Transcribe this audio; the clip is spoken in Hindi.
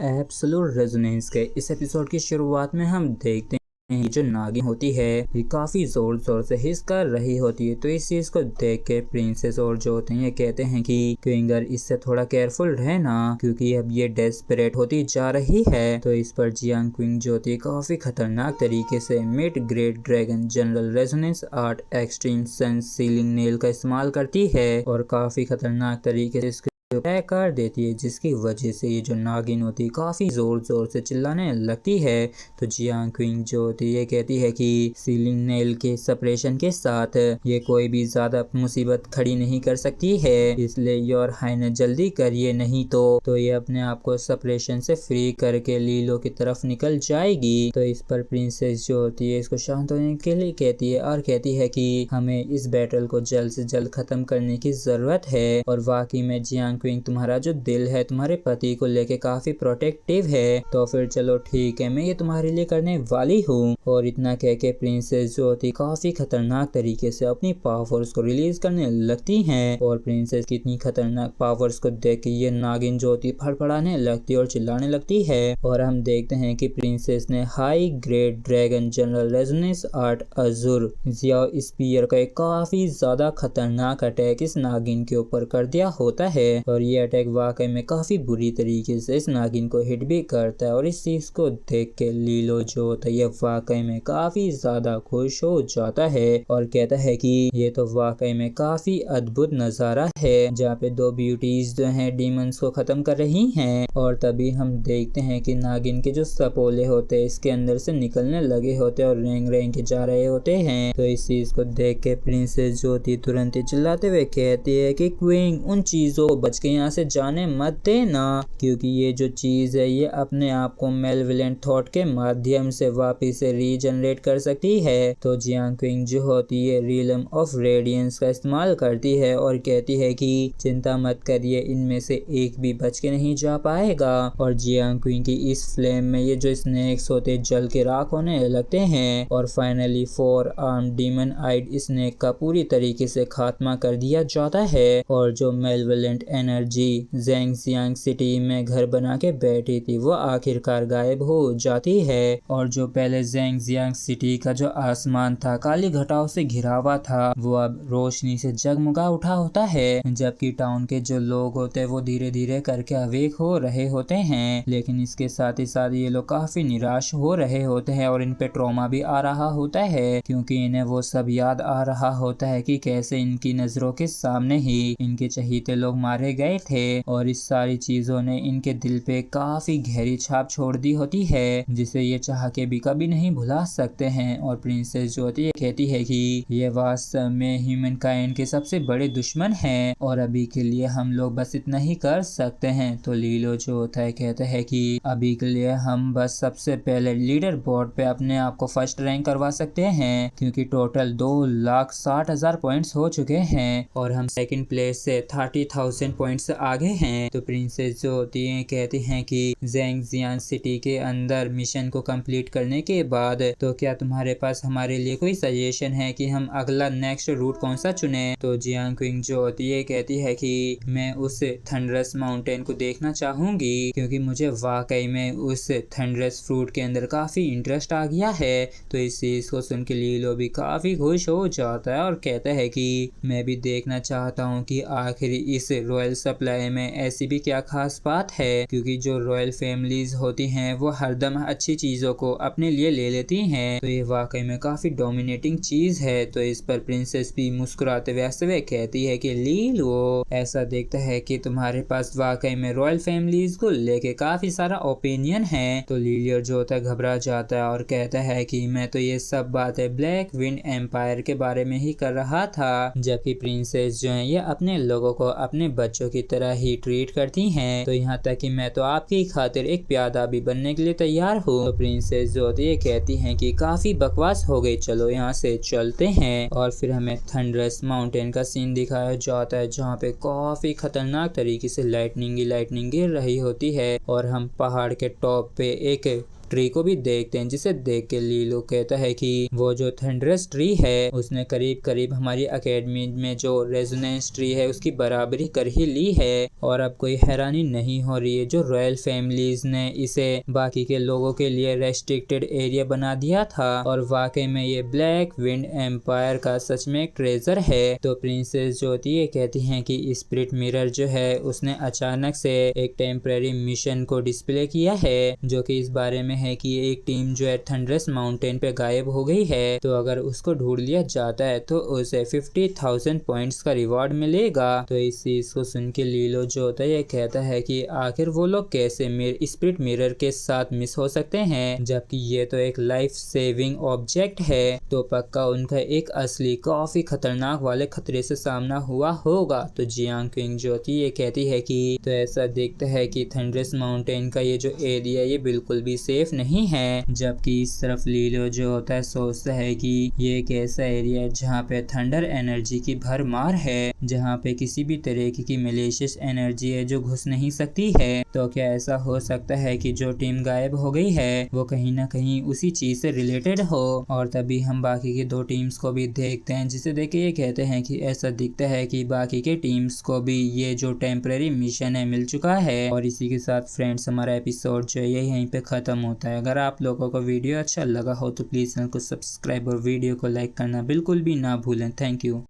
एब्सोल्यूट रेजोनेंस के इस एपिसोड की शुरुआत में हम देखते हैं ये जो नागिन होती है ये काफी जोर जोर से हिस कर रही होती है। तो इस चीज को देख के प्रिंसेस और जो होते हैं ये कहते हैं कि क्विंगर इससे थोड़ा केयरफुल रहना क्योंकि अब ये डेस्परेट होती जा रही है। तो इस पर जियांग क्विंग जो होती है काफी खतरनाक तरीके से mid grade dragon general resonance art extreme sense ceiling nail का इस्तेमाल करती है और काफी खतरनाक तरीके से तय कर देती है, जिसकी वजह से ये जो नागिन होती है काफी जोर जोर से चिल्लाने लगती है। तो जियांग क्विंग जो होती है कहती है कि सीलिंग नेल के सेपरेशन के साथ ये कोई भी ज्यादा मुसीबत खड़ी नहीं कर सकती है, इसलिए योर हाइनेस जल्दी करिए नहीं तो ये अपने आप को सेपरेशन से फ्री करके लीलो की तरफ निकल जाएगी। तो इस पर प्रिंसेस जो होती है इसको शांत होने के लिए कहती है और कहती है कि हमें इस बैटल को जल्द से जल्द खत्म करने की जरूरत है। और वाकई में जियांग क्विंग तुम्हारा जो दिल है तुम्हारे पति को लेके काफी प्रोटेक्टिव है, तो फिर चलो ठीक है मैं ये तुम्हारे लिए करने वाली हूँ। और इतना कह के प्रिंसेस जो होती काफी खतरनाक तरीके से अपनी पावर्स को रिलीज करने लगती हैं। और प्रिंसेस की इतनी खतरनाक पावर्स को देख के ये नागिन जो होती फड़फड़ाने लगती और चिल्लाने लगती है। और हम देखते हैं कि प्रिंसेस ने high grade dragon general resonance art azure Jiao spear का एक काफी ज्यादा खतरनाक अटैक इस नागिन के ऊपर कर दिया होता है। और ये अटैक वाकई में काफी बुरी तरीके से इस नागिन को हिट भी करता है। और इस चीज को देख के लीलो जो होता है ये वाकई में काफी ज्यादा खुश हो जाता है और कहता है कि ये तो वाकई में काफी अद्भुत नजारा है जहाँ पे दो ब्यूटीज जो हैं डीमंस को खत्म कर रही हैं। और तभी हम देखते हैं कि नागिन के जो सपोले होते हैं इसके अंदर से निकलने लगे होते हैं और रेंग रेंग के जा रहे होते हैं। तो इस चीज को देख के प्रिंसेस जो होती तुरंत ही चिल्लाते हुए कहती है कि क्वीन उन चीजों बच के यहाँ से जाने मत देना, क्योंकि ये जो चीज है ये अपने आप को मेलेवोलेंट थॉट के माध्यम से वापस से रीजनरेट कर सकती है। तो जियांग क्विंग जो होती है रिलम ऑफ रेडियंस का इस्तेमाल करती है और कहती है कि चिंता मत करिए इनमें से एक भी बच के नहीं जा पाएगा। और जियांग क्विंग की इस फ्लेम में ये जो स्नेक्स होते जल के राख होने लगते हैं और फाइनली 4 आर्म डीमन आइड स्नेक का पूरी तरीके से खात्मा कर दिया जाता है। और जो मेलेवोलेंट एनर्जी ज़ेंगजियांग सिटी में घर बना के बैठी थी वो आखिरकार गायब हो जाती है। और जो पहले ज़ेंगजियांग सिटी का जो आसमान था काली घटाओं से घिरा हुआ था वो अब रोशनी से जगमगा उठा होता है, जबकि टाउन के जो लोग होते हैं वो धीरे धीरे करके अवेक हो रहे होते हैं। लेकिन इसके साथ ही साथ ये लोग काफी निराश हो रहे होते हैं और इन पे ट्रॉमा भी आ रहा होता है, क्योंकि इन्हें वो सब याद आ रहा होता है कि कैसे इनकी नजरों के सामने ही इनके चहीते लोग मारे गए थे। और इस सारी चीजों ने इनके दिल पे काफी गहरी छाप छोड़ दी होती है, जिसे ये चाह के भी कभी नहीं भुला सकते हैं। और प्रिंसेस जो होती है कहती है कि ये वास्तव में ह्यूमन काइंड के सबसे बड़े दुश्मन हैं और अभी के लिए हम लोग बस इतना ही कर सकते हैं। तो लीलो जो होता है कहता है कि अभी के लिए हम बस सबसे पहले लीडर बोर्ड पे अपने आप को फर्स्ट रैंक करवा सकते हैं, क्योंकि टोटल 2,60,000 पॉइंट्स हो चुके हैं और हम सेकंड प्लेस से 30,000 पॉइंट्स आगे हैं। तो प्रिंसेस जो होती है कहती हैं कि ज़ेंगजियांग सिटी के अंदर मिशन को कंप्लीट करने के बाद तो क्या तुम्हारे पास हमारे लिए कोई सजेशन है कि हम अगला नेक्स्ट रूट कौन सा चुने। तो जियांग क्विंग जो होती है कहती है कि मैं उस थंडरस माउंटेन को देखना चाहूंगी, क्योंकि मुझे वाकई में उस थंडरस फ्रूट के अंदर काफी इंटरेस्ट आ गया है। तो इस चीज को सुन के लीलो भी काफी खुश हो जाता है और कहता है कि मैं भी देखना चाहता हूँ कि आखिर इस रॉयल सप्लाई में ऐसी भी क्या खास बात है, क्योंकि जो रॉयल फैमिलीज होती हैं वो हरदम अच्छी चीजों को अपने लिए ले लेती हैं। तो ये वाकई में काफी डोमिनेटिंग चीज है। तो इस पर प्रिंसेस भी मुस्कुराते हुए कहती है कि लीलो ऐसा देखता है कि तुम्हारे पास वाकई में रॉयल फैमिलीज को लेके काफी सारा ओपिनियन है। तो लीलियर जो होता है घबरा जाता है और कहता है कि मैं तो ये सब बातें ब्लैक विंड एम्पायर के बारे में ही कर रहा था, जबकि प्रिंसेस जो है ये अपने लोगों को अपने बच्चों की तरह ही ट्रीट करती हैं। तो यहाँ तक कि मैं तो आपकी खातिर एक प्यादा भी बनने के लिए तैयार हूँ। तो प्रिंसेस जो होती है कहती हैं कि काफी बकवास हो गई, चलो यहाँ से चलते हैं। और फिर हमें थंडरस माउंटेन का सीन दिखाया जाता है जहाँ पे काफी खतरनाक तरीके से लाइटनिंग गिर रही होती है और हम पहाड़ के टॉप पे एक ट्री को भी देखते हैं, जिसे देख के लीलो कहता है कि वो जो थंडरस ट्री है उसने करीब करीब हमारी एकेडमी में जो रेजोनेंस ट्री है उसकी बराबरी कर ही ली है। और अब कोई हैरानी नहीं हो रही है, जो रॉयल फैमिलीज ने इसे बाकी के लोगों के लिए रेस्ट्रिक्टेड एरिया बना दिया था और वाकई में ये ब्लैक विंड एम्पायर का सच में एक ट्रेजर है। तो प्रिंसेस ज्योति ये कहती हैं कि स्पिरिट मिरर जो है उसने अचानक से एक टेम्परेरी मिशन को डिस्प्ले किया है, जो कि इस बारे में है कि एक टीम जो है थंडरस माउंटेन पे गायब हो गई है। तो अगर उसको ढूंढ लिया जाता है तो उसे 50,000 पॉइंट्स का रिवॉर्ड मिलेगा। तो इस चीज को सुन के लीलो जो होता है ये कहता है कि आखिर वो लोग कैसे स्पिरिट मिरर के साथ मिस हो सकते हैं, जबकि ये तो एक लाइफ सेविंग ऑब्जेक्ट है। तो पक्का उनका एक असली काफी खतरनाक वाले खतरे से सामना हुआ होगा। तो जियांग क्विंग ज्योति ये कहती है कि तो ऐसा दिखता है कि थंडरस माउंटेन का ये जो एरिया ये बिल्कुल भी सेफ नहीं है, जबकि इस तरफ लीलो जो होता है सोचता है कि ये एक ऐसा एरिया है जहाँ पे थंडर एनर्जी की भरमार है, जहाँ पे किसी भी तरीके की मलेशियस एनर्जी है जो घुस नहीं सकती है। तो क्या ऐसा हो सकता है कि जो टीम गायब हो गई है वो कहीं ना कहीं उसी चीज से रिलेटेड हो। और तभी हम बाकी की दो टीम्स को भी देखते हैं, जिसे देख के ये कहते हैं कि ऐसा दिखता है कि बाकी के टीम्स को भी ये जो टेम्परेरी मिशन है मिल चुका है। और इसी के साथ फ्रेंड्स हमारा एपिसोड जो है यहीं पे खत्म होता है। अगर आप लोगों को वीडियो अच्छा लगा हो तो प्लीज चैनल को सब्सक्राइब और वीडियो को लाइक करना बिल्कुल भी ना भूलें। Thank you.